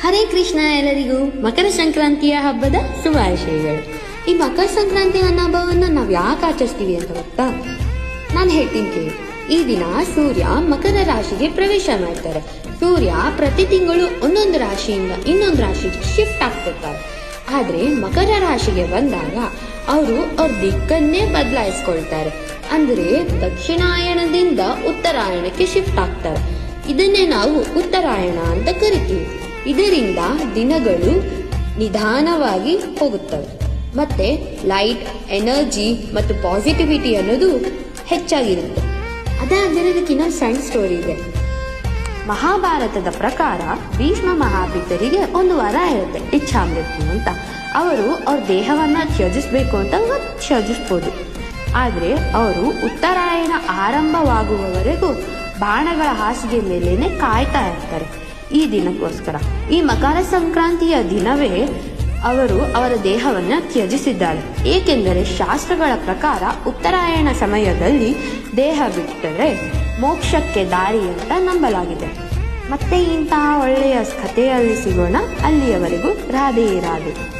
ಹರೇ ಕೃಷ್ಣ. ಎಲ್ಲರಿಗೂ ಮಕರ ಸಂಕ್ರಾಂತಿಯ ಹಬ್ಬದ ಶುಭಾಶಯಗಳು. ಈ ಮಕರ ಸಂಕ್ರಾಂತಿ ಅನ್ನೋ ಹಬ್ಬವನ್ನು ನಾವು ಯಾಕೆ ಆಚರಿಸ್ತೀವಿ ಅಂತ ಗೊತ್ತಾ? ನಾನು ಹೇಳ್ತೀನಿ ಕೇಳಿ. ಈ ದಿನ ಸೂರ್ಯ ಮಕರ ರಾಶಿಗೆ ಪ್ರವೇಶ ಮಾಡ್ತಾರೆ. ಸೂರ್ಯ ಪ್ರತಿ ತಿಂಗಳು ಒಂದೊಂದು ರಾಶಿಯಿಂದ ಇನ್ನೊಂದು ರಾಶಿಗೆ ಶಿಫ್ಟ್ ಆಗ್ತಿರ್ತಾರೆ. ಆದ್ರೆ ಮಕರ ರಾಶಿಗೆ ಬಂದಾಗ ಅವರು ಅವ್ರ ದಿಕ್ಕನ್ನೇ ಬದಲಾಯಿಸ್ಕೊಳ್ತಾರೆ. ಅಂದ್ರೆ ದಕ್ಷಿಣಾಯಣದಿಂದ ಉತ್ತರಾಯಣಕ್ಕೆ ಶಿಫ್ಟ್ ಆಗ್ತಾರೆ. ಇದನ್ನೇ ನಾವು ಉತ್ತರಾಯಣ ಅಂತ ಕರಿತೀವಿ. ಇದರಿಂದ ದಿನಗಳು ನಿಧಾನವಾಗಿ ಹೋಗುತ್ತವೆ. ಮತ್ತೆ ಲೈಟ್, ಎನರ್ಜಿ ಮತ್ತು ಪಾಸಿಟಿವಿಟಿ ಅನ್ನೋದು ಹೆಚ್ಚಾಗಿರುತ್ತೆ. ಅದಾದ್ಮೇಲೆ ಇದಕ್ಕೆ ಇನ್ನೊಂದು ಸಣ್ಣ ಸ್ಟೋರಿ ಇದೆ. ಮಹಾಭಾರತದ ಪ್ರಕಾರ ಭೀಷ್ಮ ಮಹಾಬೀತರಿಗೆ ಒಂದು ವರ ಇರುತ್ತೆ, ಇಚ್ಛಾಮೃತ್ಯು ಅಂತ. ಅವರು ಅವ್ರ ದೇಹವನ್ನ ತ್ಯಜಿಸ್ಬೇಕು ಅಂತ ತ್ಯಜಿಸ್ಬೋದು. ಆದ್ರೆ ಅವರು ಉತ್ತರಾಯಣ ಆರಂಭವಾಗುವವರೆಗೂ ಬಾಣಗಳ ಹಾಸಿಗೆ ಮೇಲೇನೆ ಕಾಯ್ತಾ ಇರ್ತಾರೆ ಈ ದಿನಕ್ಕೋಸ್ಕರ. ಈ ಮಕರ ಸಂಕ್ರಾಂತಿಯ ದಿನವೇ ಅವರು ಅವರ ದೇಹವನ್ನ ತ್ಯಜಿಸಿದ್ದಾರೆ. ಏಕೆಂದರೆ ಶಾಸ್ತ್ರಗಳ ಪ್ರಕಾರ ಉತ್ತರಾಯಣ ಸಮಯದಲ್ಲಿ ದೇಹ ಬಿಟ್ಟರೆ ಮೋಕ್ಷಕ್ಕೆ ದಾರಿ ಅಂತ ನಂಬಲಾಗಿದೆ. ಮತ್ತೆ ಇಂತಹ ಒಳ್ಳೆಯ ಕಥೆಯಲ್ಲಿ ಸಿಗೋಣ. ಅಲ್ಲಿಯವರೆಗೂ ರಾಧೆ ರಾಧೆ.